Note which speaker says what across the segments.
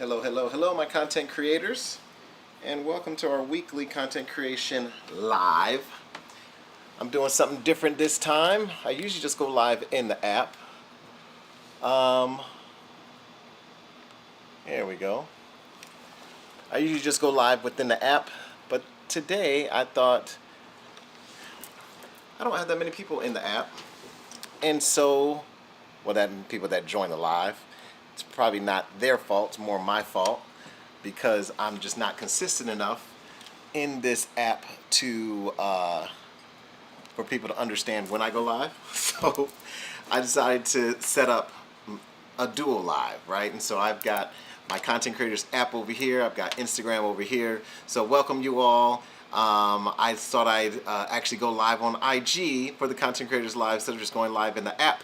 Speaker 1: Hello, hello, hello, my content creators, and welcome to our weekly content creation live. I'm doing something different this time. I usually just go live in the app. Here we go. I usually just go live within the app, but today I thought I don't have that many people in the app, and so, well, that people that join the live. It's probably not their fault, it's more my fault because I'm just not consistent enough in this app to for people to understand when I go live. So I decided to set up a dual live, right? And so I've got my Content Creators app over here, I've got Instagram over here. So welcome you all. I thought I'd actually go live on IG for the Content Creators Live instead of just going live in the app,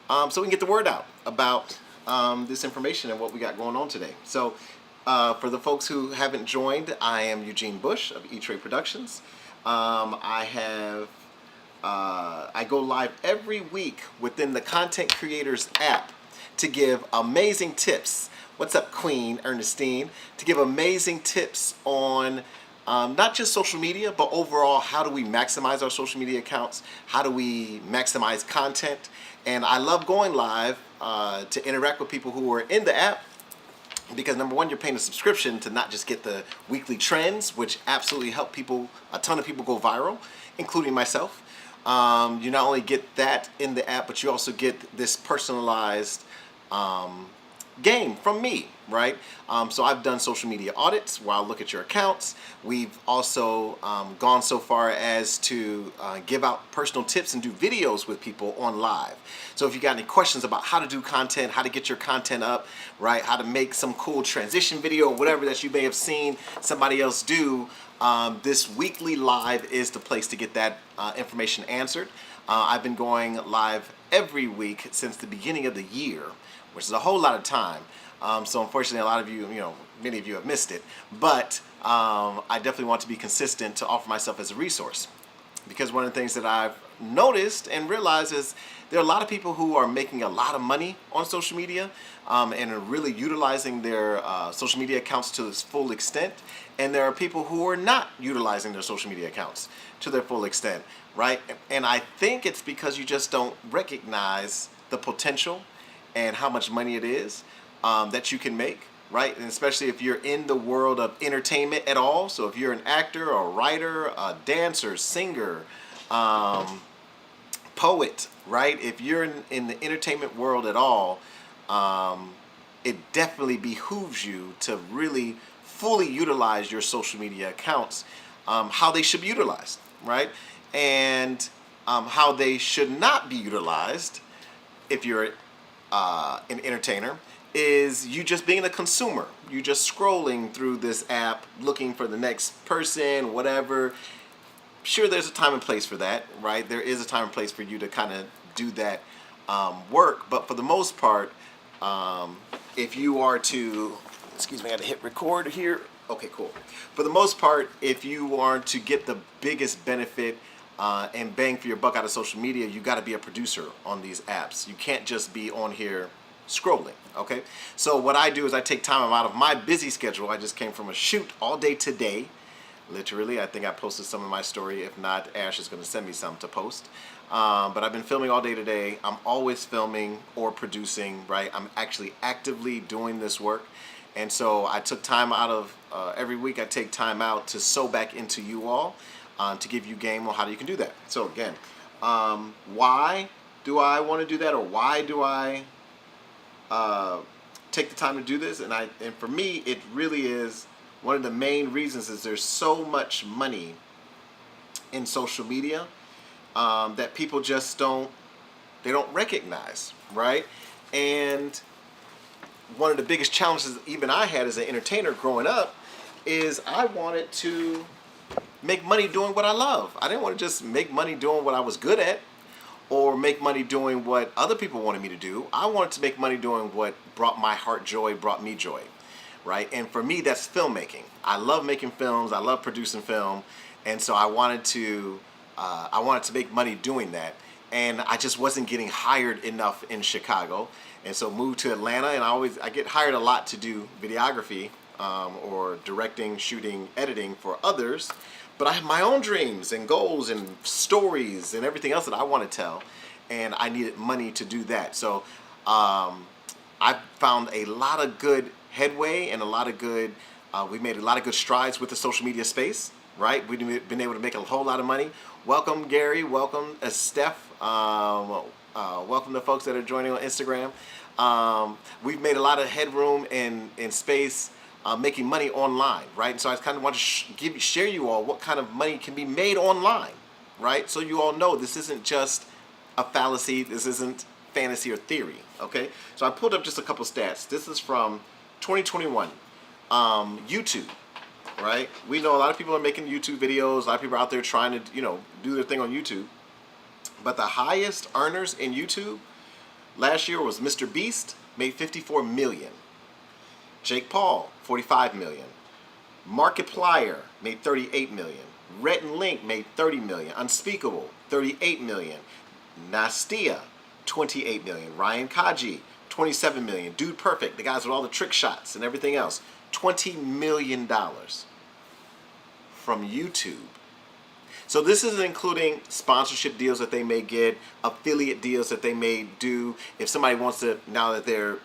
Speaker 1: so we can get the word out about this information and what we got going on today. So for the folks who haven't joined, I am Eugene Bush of E-Tre Productions. I go live every week within the Content Creators app to give amazing tips. What's up, Queen Ernestine? To give amazing tips on not just social media, but overall, how do we maximize our social media accounts? How do we maximize content? And I love going live to interact with people who are in the app because, number one, you're paying a subscription to not just get the weekly trends, which absolutely help people, a ton of people go viral, including myself. You not only get that in the app, but you also get this personalized game from me, right? So I've done social media audits where I'll look at your accounts. We've also gone so far as to give out personal tips and do videos with people on live. So if you got any questions about how to do content, how to get your content up, right? How to make some cool transition video or whatever that you may have seen somebody else do, this weekly live is the place to get that information answered. I've been going live every week since the beginning of the year, which is a whole lot of time. So unfortunately, a lot of you, many of you have missed it. But I definitely want to be consistent to offer myself as a resource. Because one of the things that I've noticed and realized is there are a lot of people who are making a lot of money on social media and are really utilizing their social media accounts to its full extent. And there are people who are not utilizing their social media accounts to their full extent, right? And I think it's because you just don't recognize the potential and how much money it is that you can make, right? And especially if you're in the world of entertainment at all. So if you're an actor or a writer, a dancer, singer, poet, right? If you're in the entertainment world at all, it definitely behooves you to really fully utilize your social media accounts, how they should be utilized, right? And how they should not be utilized if you're an entertainer is you just being a consumer. You just scrolling through this app looking for the next person, whatever. Sure, there's a time and place for that, right? There is a time and place for you to kind of do that work, but for the most part, if you are to, excuse me, I had to hit record here. Okay, cool. For the most part, if you are to get the biggest benefit and bang for your buck out of social media, you got to be a producer on these apps. You can't just be on here scrolling, okay? So what I do is I take time out of my busy schedule. I just came from a shoot all day today. Literally, I think I posted some of my story. If not, Ash is going to send me some to post. But I've been filming all day today. I'm always filming or producing, right? I'm actually actively doing this work. And so I took time out of, every week I take time out to sow back into you all to give you game on how you can do that. So again, why do I want to do that, or why do I take the time to do this? And for me, it really is one of the main reasons is there's so much money in social media that people just don't recognize, right? And one of the biggest challenges even I had as an entertainer growing up is I wanted to make money doing what I love. I didn't want to just make money doing what I was good at or make money doing what other people wanted me to do. I wanted to make money doing what brought my heart joy, brought me joy, right? And for me, that's filmmaking. I love making films. I love producing film. And so I wanted to make money doing that. and I just wasn't getting hired enough in Chicago, and so moved to Atlanta. And I get hired a lot to do videography, or directing, shooting, editing for others. But I have my own dreams and goals and stories and everything else that I want to tell, and I needed money to do that. So I found a lot of good headway and a lot of good. We've made a lot of good strides with the social media space, right? We've been able to make a whole lot of money. Welcome, Gary. Welcome, Steph. Welcome to folks that are joining on Instagram. We've made a lot of headroom in space, making money online, right? And so I kind of want to share you all what kind of money can be made online, right? So you all know this isn't just a fallacy. This isn't fantasy or theory, okay? So I pulled up just a couple stats. This is from 2021. YouTube, right? We know a lot of people are making YouTube videos. A lot of people are out there trying to, do their thing on YouTube. But the highest earners in YouTube last year was Mr. Beast, made 54 million. Jake Paul, 45 million. Markiplier made 38 million. Rhett and Link made 30 million. Unspeakable, 38 million. Nastia, 28 million. Ryan Kaji, 27 million. Dude Perfect, the guys with all the trick shots and everything else, $20 million from YouTube. So this is including sponsorship deals that they may get, affiliate deals that they may do. If somebody wants to, now that they're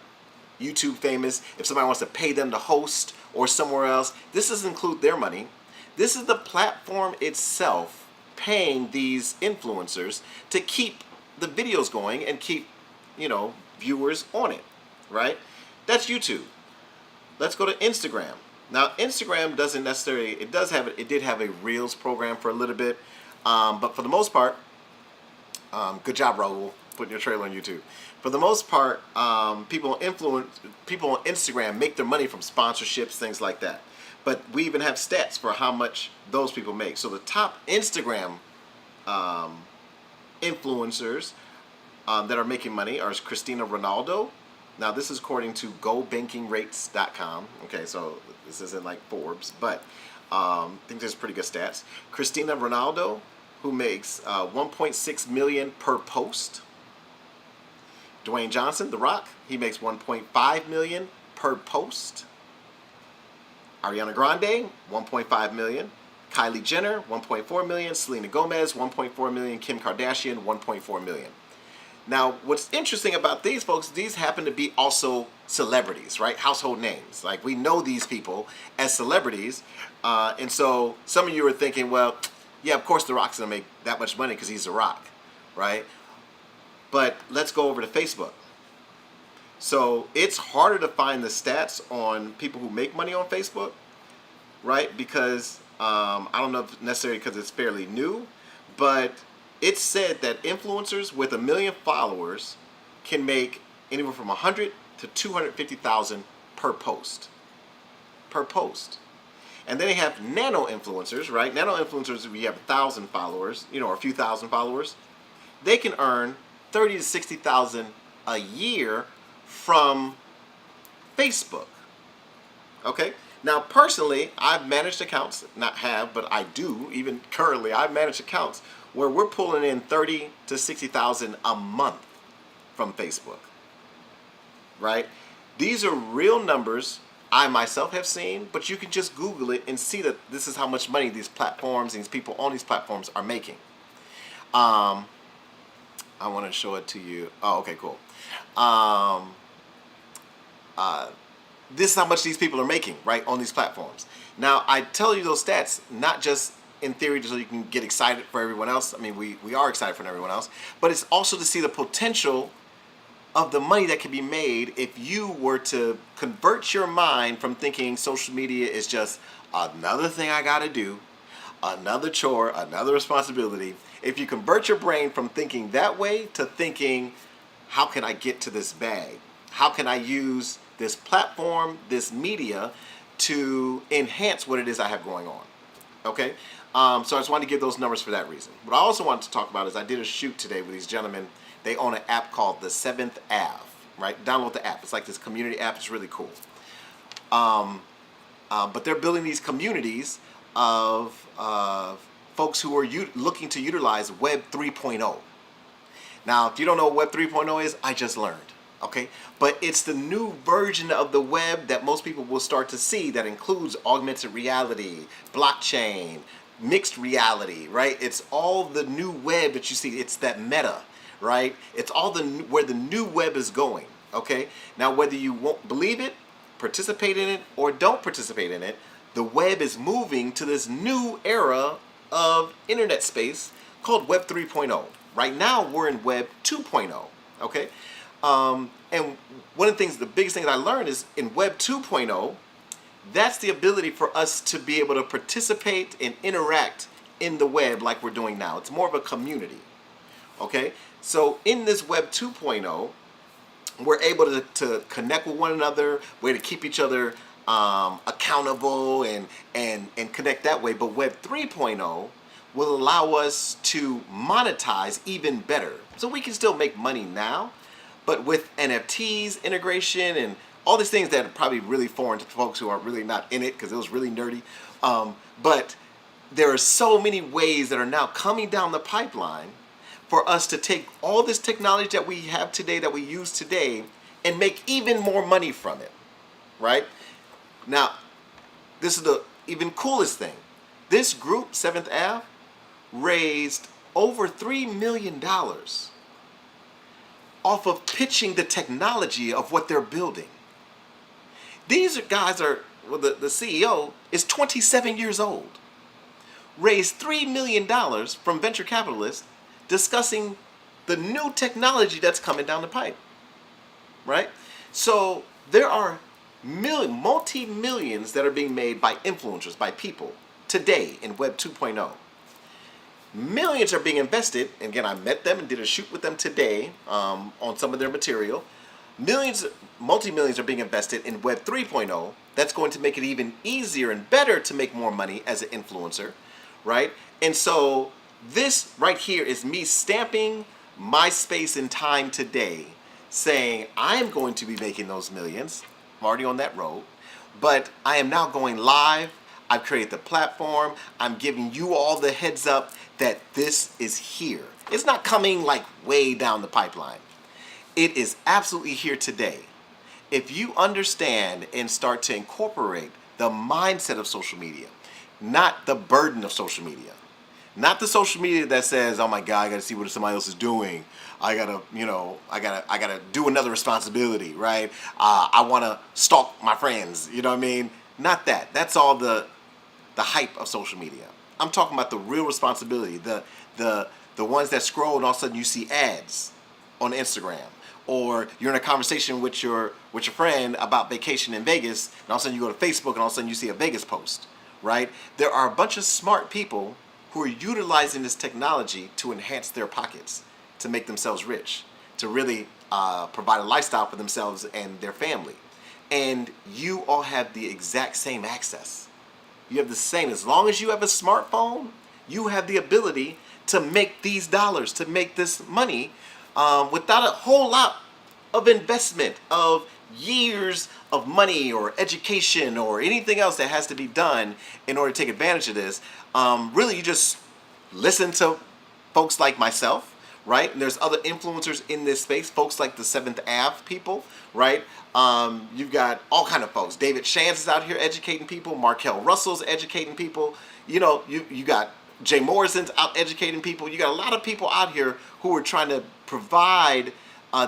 Speaker 1: YouTube famous, if somebody wants to pay them to host or somewhere else, this doesn't include their money. This is the platform itself paying these influencers to keep the videos going and keep, viewers on it, right? That's YouTube. Let's go to Instagram. Now, Instagram doesn't necessarily, it did have a Reels program for a little bit, but for the most part, good job, Raul, putting your trailer on YouTube. For the most part, people on Instagram make their money from sponsorships, things like that. But we even have stats for how much those people make. So the top Instagram influencers that are making money are Christina Ronaldo. Now, this is according to GoBankingRates.com. Okay, so this isn't like Forbes, but I think there's pretty good stats. Christina Ronaldo, who makes 1.6 million per post. Dwayne Johnson, The Rock, he makes 1.5 million per post. Ariana Grande, 1.5 million. Kylie Jenner, 1.4 million. Selena Gomez, 1.4 million. Kim Kardashian, 1.4 million. Now, what's interesting about these folks, these happen to be also celebrities, right? Household names. Like, we know these people as celebrities. And so some of you are thinking, well, yeah, of course The Rock's going to make that much money because he's The Rock, right? But let's go over to Facebook. So it's harder to find the stats on people who make money on Facebook, right? Because I don't know if necessarily because it's fairly new, but it's said that influencers with 1 million followers can make anywhere from 100 to 250,000 per post. Per post. And then they have nano influencers, right? Nano influencers, if you have 1,000 followers, or a few thousand followers, they can earn 30 to 60,000 a year from Facebook. Okay? Now, personally, I've managed accounts, not have, but I do, even currently, I've managed accounts where we're pulling in 30 to 60,000 a month from Facebook, right? These are real numbers I myself have seen, but you can just Google it and see that this is how much money these platforms, these people on these platforms are making. I want to show it to you. Oh, okay, cool. This is how much these people are making, right, on these platforms. Now, I tell you those stats not just in theory so you can get excited for everyone else. I mean, we are excited for everyone else, but it's also to see the potential of the money that can be made if you were to convert your mind from thinking social media is just another thing I got to do, another chore, another responsibility. If you convert your brain from thinking that way to thinking, how can I get to this bag? How can I use this platform, this media, to enhance what it is I have going on? Okay? So I just wanted to give those numbers for that reason. What I also wanted to talk about is I did a shoot today with these gentlemen. They own an app called the 7th Ave, right? Download the app. It's like this community app. It's really cool. But they're building these communities of folks who are looking to utilize Web 3.0. Now, if you don't know what Web 3.0 is, I just learned. Okay, but it's the new version of the web that most people will start to see that includes augmented reality, blockchain, mixed reality, right? It's all the new web that you see. It's that meta, right? It's all where the new web is going. Okay, now whether you won't believe it, participate in it, or don't participate in it, the web is moving to this new era of internet space called Web 3.0. Right now, we're in Web 2.0. Okay. And one of the things, the biggest thing that I learned is in Web 2.0, that's the ability for us to be able to participate and interact in the web like we're doing now. It's more of a community. Okay? So in this Web 2.0, we're able to connect with one another, we're to keep each other accountable and connect that way. But Web 3.0 will allow us to monetize even better. So we can still make money now, but with NFTs, integration, and all these things that are probably really foreign to folks who are really not in it because it was really nerdy. But there are so many ways that are now coming down the pipeline for us to take all this technology that we have today, that we use today, and make even more money from it, right? Now, this is the even coolest thing. This group, 7th Ave, raised over $3 million off of pitching the technology of what they're building. These guys are, well, the CEO is 27 years old, raised $3 million from venture capitalists discussing the new technology that's coming down the pipe, right? So there are multi-millions that are being made by influencers, by people today in Web 2.0. Millions are being invested, and again, I met them and did a shoot with them today on some of their material. Millions, multi-millions are being invested in Web 3.0. That's going to make it even easier and better to make more money as an influencer, right? And so this right here is me stamping my space and time today, saying I am going to be making those millions. I'm already on that road, but I am now going live. I've created the platform. I'm giving you all the heads up that this is here. It's not coming like way down the pipeline. It is absolutely here today. If you understand and start to incorporate the mindset of social media, not the burden of social media, not the social media that says, "Oh my God, I got to see what somebody else is doing. I gotta, I gotta do another responsibility, right? I want to stalk my friends." You know what I mean? Not that. That's all the hype of social media. I'm talking about the real responsibility, the ones that scroll and all of a sudden you see ads on Instagram, or you're in a conversation with your friend about vacation in Vegas, and all of a sudden you go to Facebook and all of a sudden you see a Vegas post, right? There are a bunch of smart people who are utilizing this technology to enhance their pockets, to make themselves rich, to really provide a lifestyle for themselves and their family. And you all have the exact same access. You have the same. As long as you have a smartphone, you have the ability to make these dollars, to make this money without a whole lot of investment, of years of money or education or anything else that has to be done in order to take advantage of this. Really, you just listen to folks like myself, right? And there's other influencers in this space, folks like the 7th Ave people, right? You've got all kind of folks. David Shands is out here educating people. Markel Russell's educating people. You got Jay Morrison's out educating people. You got a lot of people out here who are trying to provide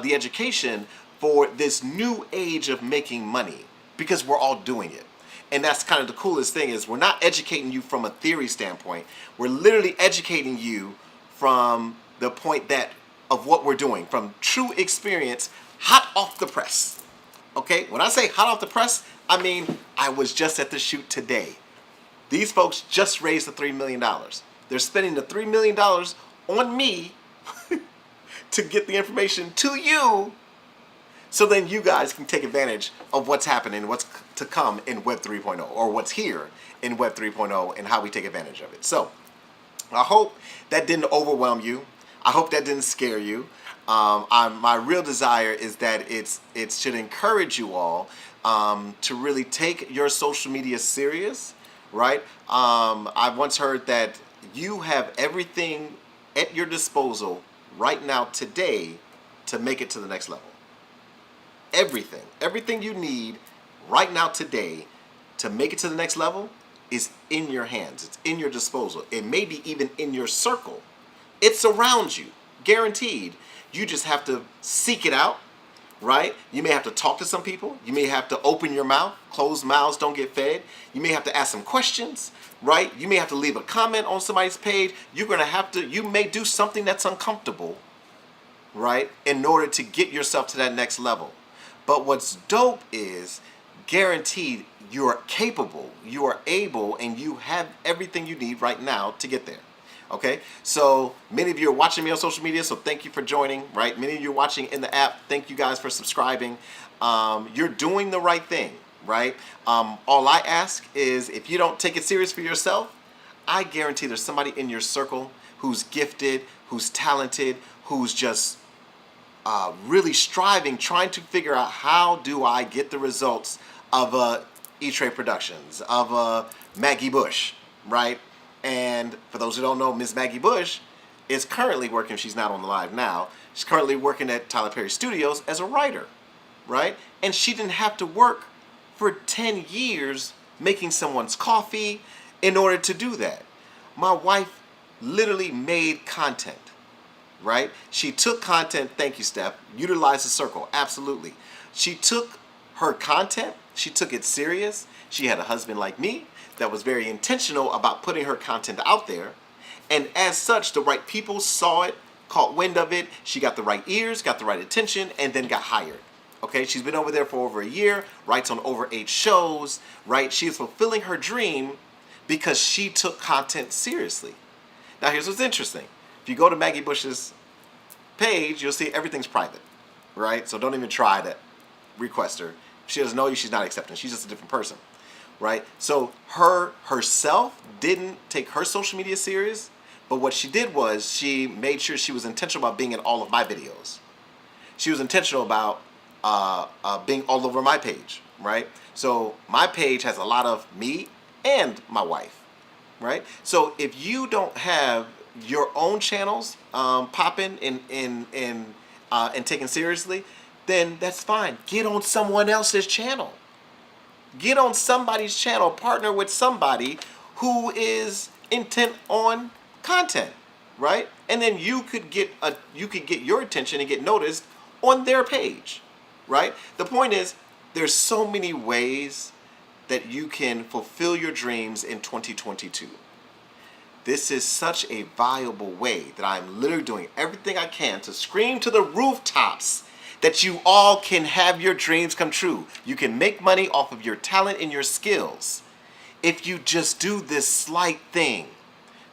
Speaker 1: the education for this new age of making money, because we're all doing it. And that's kind of the coolest thing, is we're not educating you from a theory standpoint. We're literally educating you from the point of what we're doing, from true experience, hot off the press. Okay, when I say hot off the press, I mean I was just at the shoot today. These folks just raised the $3 million. They're spending the $3 million on me to get the information to you, so then you guys can take advantage of what's happening, what's to come in Web 3.0, or what's here in Web 3.0, and how we take advantage of it. So I hope that didn't overwhelm you. I hope that didn't scare you. My real desire is that it should encourage you all to really take your social media serious, right? I once heard that you have everything at your disposal right now today to make it to the next level. Everything you need right now today to make it to the next level is in your hands. It's in your disposal. It may be even in your circle. It's around you, guaranteed. You just have to seek it out, right? You may have to talk to some people. You may have to open your mouth. Closed mouths don't get fed. You may have to ask some questions, right? You may have to leave a comment on somebody's page. You may do something that's uncomfortable, right, in order to get yourself to that next level. But what's dope is guaranteed you are capable, you are able, and you have everything you need right now to get there. Okay, so many of you are watching me on social media, so thank you for joining, right? Many of you are watching in the app. Thank you guys for subscribing. You're doing the right thing, right? All I ask is if you don't take it serious for yourself, I guarantee there's somebody in your circle who's gifted, who's talented, who's just really striving, trying to figure out how do I get the results of E-Tre Productions, of Maggie Bush, right? And for those who don't know, Miss Maggie Bush is currently working, she's not on the live now, she's currently working at Tyler Perry Studios as a writer, right? And she didn't have to work for 10 years making someone's coffee in order to do that. My wife literally made content, right? She took content, thank you, Steph, utilized the circle, absolutely. She took her content, she took it serious. She had a husband like me that was very intentional about putting her content out there. And as such, the right people saw it, caught wind of it. She got the right ears, got the right attention, and then got hired. Okay, she's been over there for over a year, writes on over 8 shows, right? She is fulfilling her dream because she took content seriously. Now, here's what's interesting. If you go to Maggie Bush's page, you'll see everything's private, right? So don't even try to request her. If she doesn't know you, she's not accepting. She's just a different person, right? So herself didn't take her social media serious, but what she did was she made sure she was intentional about being in all of my videos. She was intentional about being all over my page, right? So my page has a lot of me and my wife, right? So if you don't have your own channels popping and taken seriously, then that's fine. Get on someone else's channel. Get on somebody's channel. Partner with somebody who is intent on content, right? And then you could get your attention and get noticed on their page, right? The point is, there's so many ways that you can fulfill your dreams in 2022. This is such a viable way that I'm literally doing everything I can to scream to the rooftops that you all can have your dreams come true. You can make money off of your talent and your skills if you just do this slight thing.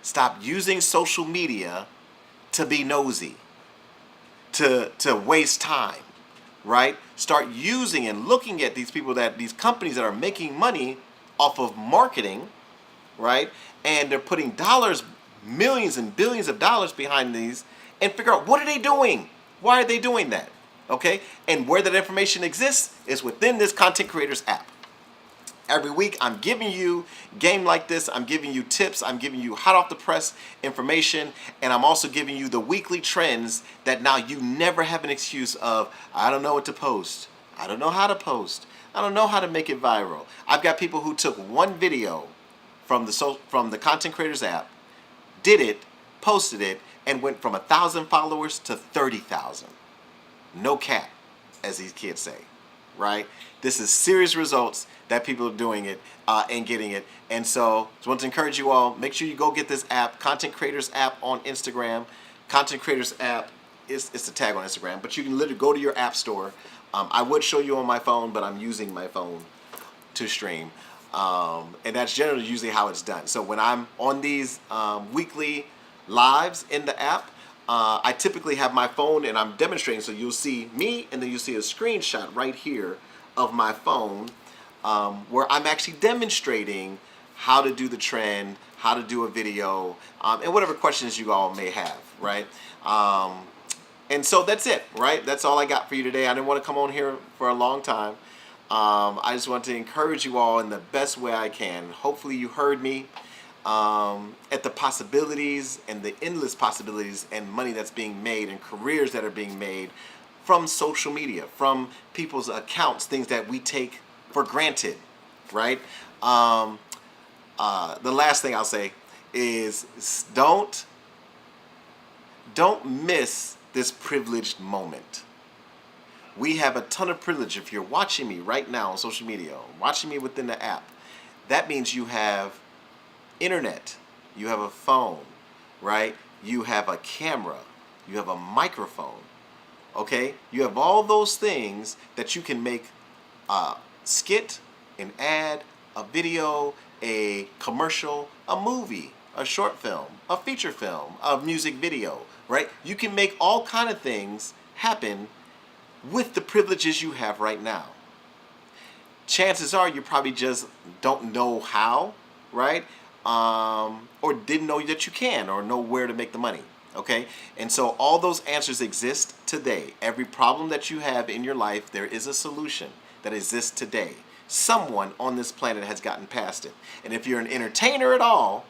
Speaker 1: Stop using social media to be nosy, to waste time, right? Start using and looking at these companies that are making money off of marketing, right? And they're putting dollars, millions and billions of dollars behind these, and figure out, what are they doing? Why are they doing that? Okay? And where that information exists is within this Content Creators app. Every week, I'm giving you game like this. I'm giving you tips. I'm giving you hot off the press information. And I'm also giving you the weekly trends that now you never have an excuse of, I don't know what to post. I don't know how to post. I don't know how to make it viral. I've got people who took one video from the Content Creators app, did it, posted it, and went from 1,000 followers to 30,000. No cap, as these kids say, right? This is serious results that people are doing it and getting it. And so I just want to encourage you all, make sure you go get this app, Content Creators app on Instagram. Content Creators app is the tag on Instagram, but you can literally go to your app store. I would show you on my phone, but I'm using my phone to stream. And that's generally usually how it's done. So when I'm on these weekly lives in the app, I typically have my phone and I'm demonstrating, so you'll see me and then you'll see a screenshot right here of my phone where I'm actually demonstrating how to do the trend, how to do a video, and whatever questions you all may have, right? And so that's it, right? That's all I got for you today. I didn't want to come on here for a long time. I just want to encourage you all in the best way I can. Hopefully you heard me. at the possibilities and the endless possibilities and money that's being made and careers that are being made from social media, from people's accounts, things that we take for granted, right? The last thing I'll say is don't miss this privileged moment. We have a ton of privilege. If you're watching me right now on social media, watching me within the app, that means you have internet, you have a phone, right? You have a camera, you have a microphone, okay? You have all those things that you can make a skit, an ad, a video, a commercial, a movie, a short film, a feature film, a music video, right? You can make all kind of things happen with the privileges you have right now. Chances are you probably just don't know how, right? Or didn't know that you can, or know where to make the money, okay? And so all those answers exist today. Every problem that you have in your life, there is a solution that exists today. Someone on this planet has gotten past it. And if you're an entertainer at all,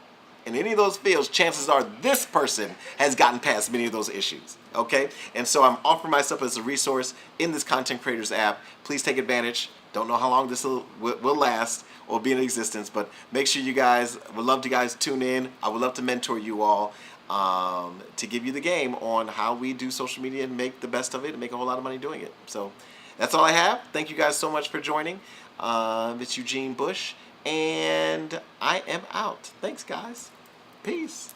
Speaker 1: in any of those fields, chances are this person has gotten past many of those issues, okay? And so I'm offering myself as a resource in this Content Creators app. Please take advantage. Don't know how long this will last or be in existence, but make sure you guys, would love to guys tune in. I would love to mentor you all to give you the game on how we do social media and make the best of it and make a whole lot of money doing it. So that's all I have. Thank you guys so much for joining. It's Eugene Bush, and I am out. Thanks, guys. Peace.